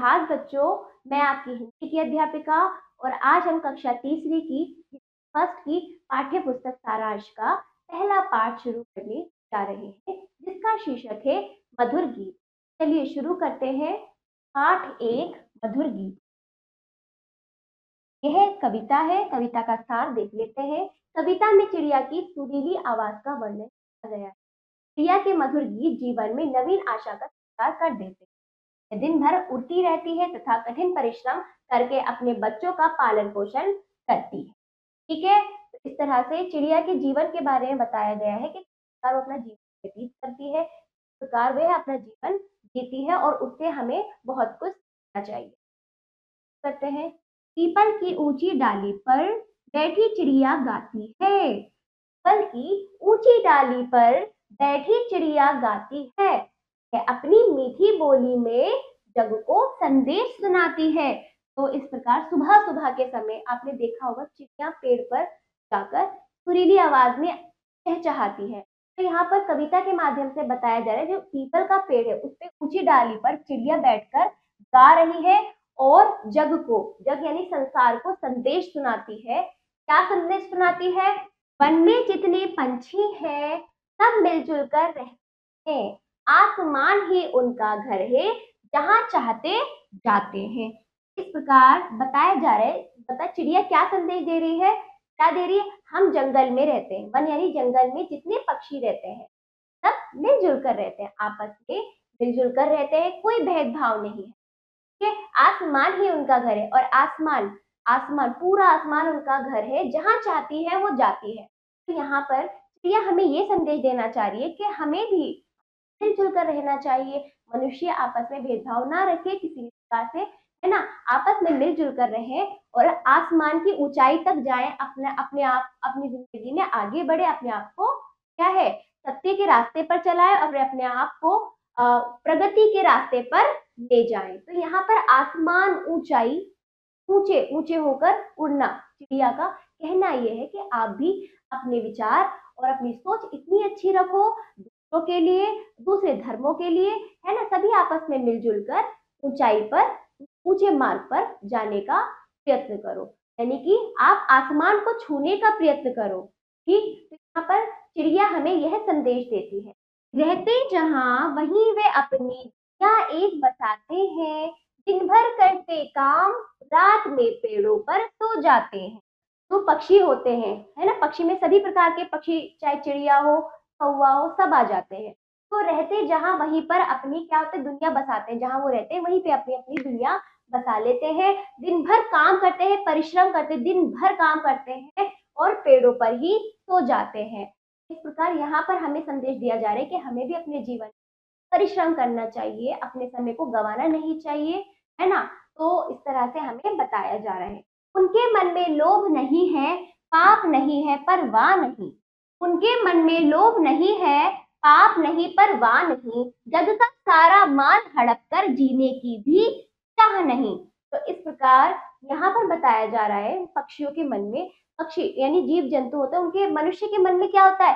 सुप्रभात बच्चों, मैं आपकी हिंदी की अध्यापिका और आज हम कक्षा तीसरी की फर्स्ट की पाठ्य पुस्तक सारांश का पहला पाठ शुरू करने जा रहे हैं, जिसका शीर्षक है मधुर गीत। चलिए शुरू करते हैं। पाठ एक, मधुर गीत। यह कविता है, कविता का सार देख लेते हैं। कविता में चिड़िया की सुरीली आवाज का वर्णन किया गया है। चिड़िया के मधुर गीत जीवन में नवीन आशा का संचार कर देते हैं। दिन भर उड़ती रहती है तथा कठिन परिश्रम करके अपने बच्चों का पालन पोषण करती है। ठीक है, तो इस तरह से चिड़िया के जीवन के बारे में बताया गया है कि किस प्रकार वो अपना जीवन व्यतीत करती है, किस प्रकार वह अपना जीवन जीती है और उससे हमें बहुत कुछ सीखना चाहिए। करते हैं। पीपल की ऊंची डाली पर बैठी चिड़िया गाती है। पीपल की ऊंची डाली पर बैठी चिड़िया गाती है। यह अपनी मीठी बोली में जग को संदेश सुनाती है। तो इस प्रकार सुबह सुबह के समय आपने देखा होगा चिड़िया पेड़ पर जाकर सुरीली आवाज में चहचहाती है। तो यहाँ पर कविता के माध्यम से बताया जा रहा है, जो पीपल का पेड़ है उस पे ऊंची डाली पर चिड़िया बैठकर गा रही है और जग को, जग यानी संसार को संदेश सुनाती है। क्या संदेश सुनाती है? वन में जितने पंछी हैं सब मिलजुल कर रहते हैं। आसमान ही उनका घर है, जहां चाहते जाते हैं। इस प्रकार बताया जा रहा है। बता चिड़िया क्या संदेश दे रही है? क्या दे रही है? हम जंगल में रहते हैं। वन यानी जंगल में जितने पक्षी रहते हैं सब मिलजुल कर रहते हैं, आपस में मिलजुल कर रहते हैं, कोई भेदभाव नहीं है। ठीक है, आसमान ही उनका घर है और आसमान, आसमान पूरा आसमान उनका घर है, जहां चाहती है वो जाती है। तो यहाँ पर चिड़िया हमें ये संदेश देना चाह रही है कि हमें भी मिलजुल कर रहना चाहिए। मनुष्य आपस में भेदभाव ना रखे किसी भी प्रकार से, है ना, आपस में मिलजुल कर रहे और आसमान की ऊंचाई तक जाए, अपने अपने आप अपनी जिंदगी में आगे बढ़े, अपने आप को क्या है सत्य के रास्ते पर चलाए और अपने आप को प्रगति के रास्ते पर ले जाए। तो यहाँ पर आसमान, ऊंचाई, ऊंचे ऊंचे होकर उड़ना, चिड़िया का कहना यह है कि आप भी अपने विचार और अपनी सोच इतनी अच्छी रखो दूसरों के लिए, दूसरे धर्मों के लिए, है ना, सभी आपस में मिलजुल कर ऊंचाई पर, ऊंचे मार्ग पर जाने का प्रयत्न करो, यानी कि आप आसमान को छूने का प्रयत्न करो। ठीक, तो यहाँ पर चिड़िया हमें यह संदेश देती है, रहते जहां वहीं वे अपनी दुनिया एक बसाते हैं, दिन भर करते काम, रात में पेड़ों पर सो जाते हैं। तो पक्षी होते हैं, है ना, पक्षी में सभी प्रकार के पक्षी, चाहे चिड़िया हो, कौवा हो, सब आ जाते हैं। तो रहते जहां वहीं पर अपनी क्या होते हैं दुनिया बसाते हैं, जहां वो रहते हैं वहीं पे अपनी अपनी दुनिया बसा लेते हैं। दिन भर काम करते हैं, परिश्रम करते हैं, दिन भर काम करते हैं और पेड़ों पर ही सो जाते हैं। इस प्रकार यहाँ पर हमें संदेश दिया जा रहा है कि हमें भी अपने जीवन परिश्रम करना चाहिए, अपने समय को गंवाना नहीं चाहिए, है ना। तो इस तरह से हमें बताया जा रहा है। उनके मन में लोभ नहीं है, पाप नहीं है, परवाह नहीं। उनके मन में लोभ नहीं है, पाप नहीं, परवाह नहीं। जग का सारा माल हड़प कर जीने की भी चाह नहीं। तो इस प्रकार यहाँ पर बताया जा रहा है पक्षियों के मन में, पक्षी यानी जीव जंतु होते हैं, उनके मनुष्य के मन में क्या होता है?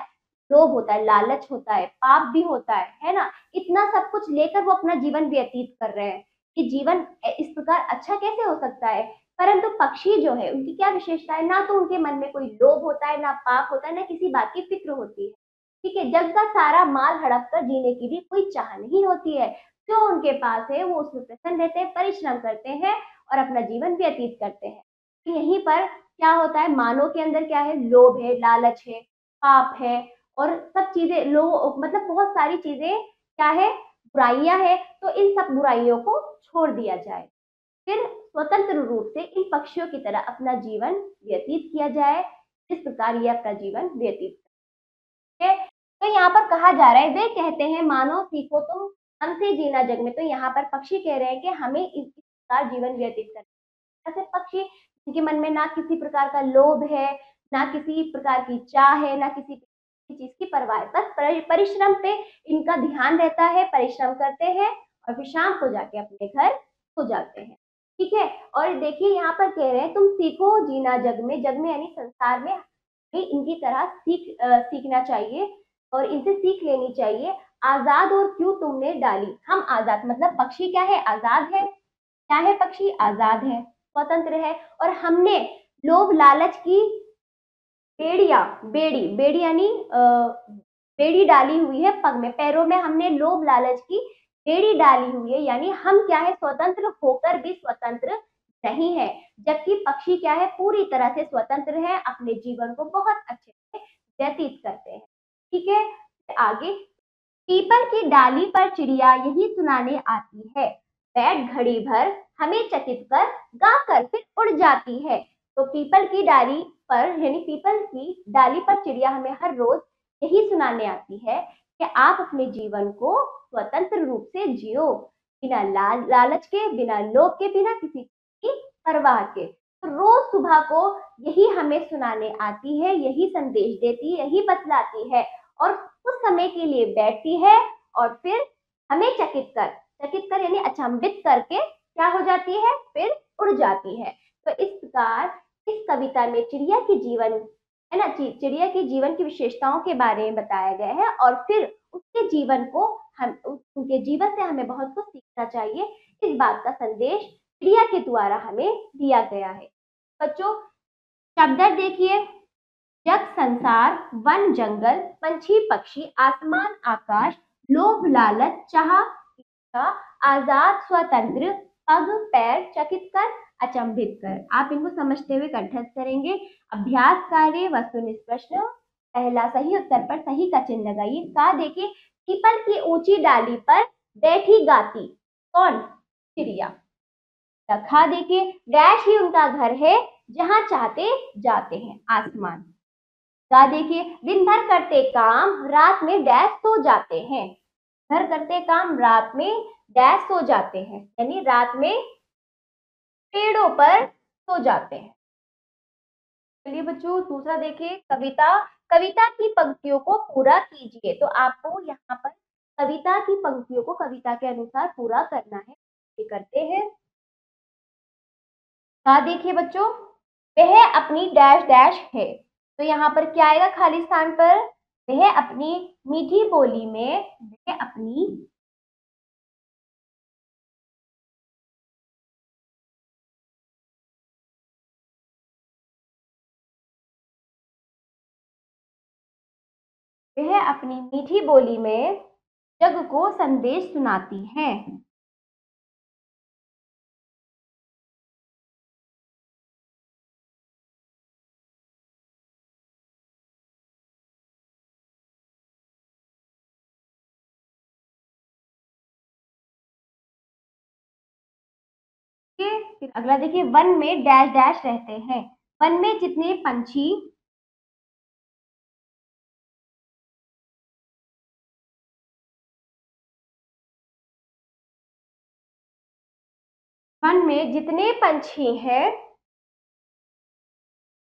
लोभ होता है, लालच होता है, पाप भी होता है ना। इतना सब कुछ लेकर वो अपना जीवन व्यतीत कर रहे हैं कि जीवन इस प्रकार अच्छा कैसे हो सकता है। परंतु पक्षी जो है उनकी क्या विशेषता है? ना तो उनके मन में कोई लोभ होता है, ना पाप होता है, ना किसी बात की फिक्र होती है। ठीक है, जग का सारा माल हड़प कर जीने की भी कोई चाह नहीं होती है। जो उनके पास है वो उसमें प्रसन्न रहते हैं, परिश्रम करते हैं और अपना जीवन व्यतीत करते हैं। तो यहीं पर क्या होता है? मानव के अंदर क्या है? लोभ है, लालच है, पाप है और सब चीजें, लोग मतलब बहुत सारी चीजें क्या है? बुराइयां है। तो इन सब बुराइयों को छोड़ दिया जाए, फिर स्वतंत्र रूप से इन पक्षियों की तरह अपना जीवन व्यतीत किया जाए, इस प्रकार ये अपना जीवन व्यतीत है। तो यहाँ पर कहा जा रहा है, वे कहते हैं मानो सीखो तुम हमसे जीना जग में। तो यहाँ पर पक्षी कह रहे हैं कि हमें इस प्रकार जीवन व्यतीत करना। ऐसे पक्षी जिनके मन में ना किसी प्रकार का लोभ है, ना किसी प्रकार की चाह है, ना किसी चीज की परवाह है, बस परिश्रम पे इनका ध्यान रहता है, परिश्रम करते हैं और फिर शाम को जाके अपने घर सो जाते हैं। ठीक है, और देखिए यहाँ पर कह रहे हैं तुम सीखो जीना जग में, जग में यानी संसार में भी इनकी तरह सीखना चाहिए और इनसे सीख लेनी चाहिए। आजाद और क्यों तुमने डाली, हम आजाद मतलब पक्षी क्या है? आजाद है क्या है पक्षी? आजाद है, स्वतंत्र है। और हमने लोभ लालच की बेड़ी यानी बेड़ी डाली हुई है पग में, पैरों में हमने लोभ लालच की बेड़ी डाली हुई है, यानी हम क्या है? स्वतंत्र होकर भी स्वतंत्र नहीं है। जबकि पक्षी क्या है? पूरी तरह से स्वतंत्र है, अपने जीवन को बहुत अच्छे से व्यतीत करते हैं। ठीक है, आगे। पीपल की डाली पर चिड़िया यही सुनाने आती है, बैठ घड़ी भर हमें चकित कर, गा कर फिर उड़ जाती है। तो पीपल की डाली पर यानी पीपल की डाली पर चिड़िया हमें हर रोज यही सुनाने आती है कि आप अपने जीवन को स्वतंत्र रूप से जियो, बिना लालच के, बिना लोभ के, बिना किसी की परवाह के। तो रोज सुबह को यही हमें सुनाने आती है, यही संदेश देती है, यही बतलाती है, और कुछ समय के लिए बैठती है और फिर हमें चकित कर यानी अचंभित करके क्या हो जाती है? फिर उड़ जाती है। तो इस प्रकार इस कविता में चिड़िया के जीवन है ना, चिड़िया के जीवन की विशेषताओं के बारे में बताया गया है, और फिर उसके जीवन को उनके जीवन से हमें बहुत कुछ सीखना चाहिए, इस बात का संदेश चिड़िया के द्वारा हमें दिया गया है। बच्चों, शब्द देखिए। जग संसार वन जंगल पंछी पक्षी आसमान आकाश, लोभ लालच चाह इच्छा, आजाद स्वतंत्र, पग पैर चकित कर अचंभित कर। आप इनको समझते हुए कंठस्थ करेंगे। अभ्यास कार्य वस्तुनिष्ठ प्रश्न। पहला सही उत्तर पर सही का चिन्ह लगाइए। का देखिए, पीपल की ऊंची डाली पर बैठी गाती, कौन? चिड़िया। खा देखिए, डैश ही उनका घर है, जहां चाहते जाते हैं, आसमान। का देखिए, दिन भर करते काम रात में डैश सो जाते हैं, घर करते काम रात में डैश सो जाते हैं, यानी रात में पेड़ों पर सो जाते हैं। चलिए बच्चों, दूसरा देखिए, कविता की पंक्तियों को पूरा कीजिए। तो आपको यहाँ पर कविता की पंक्तियों को कविता के अनुसार पूरा करना है। ये करते हैं। का देखिए बच्चों, वह अपनी डैश डैश है। तो यहाँ पर क्या आएगा खाली स्थान पर? वह अपनी मीठी बोली में, वह अपनी वह अपनी मीठी बोली में जग को संदेश सुनाती है। फिर अगला देखिए, वन में डैश डैश रहते हैं। वन में जितने पंछी वन में जितने पंछी हैं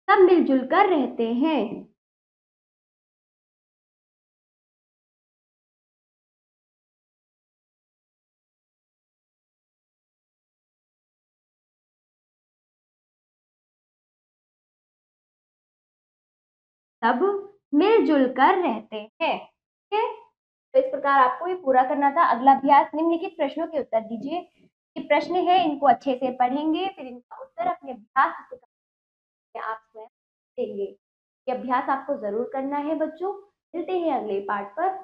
सब मिलजुल कर रहते हैं। सब मिलजुल कर रहते हैं। ठीक है, तो इस प्रकार आपको ये पूरा करना था। अगला अभ्यास, निम्नलिखित प्रश्नों के उत्तर दीजिए। ये प्रश्न है, इनको अच्छे से पढ़ेंगे, फिर इनका उत्तर अपने अभ्यास से आप स्वयं देंगे। ये अभ्यास आपको जरूर करना है बच्चों। मिलते हैं अगले पार्ट पर।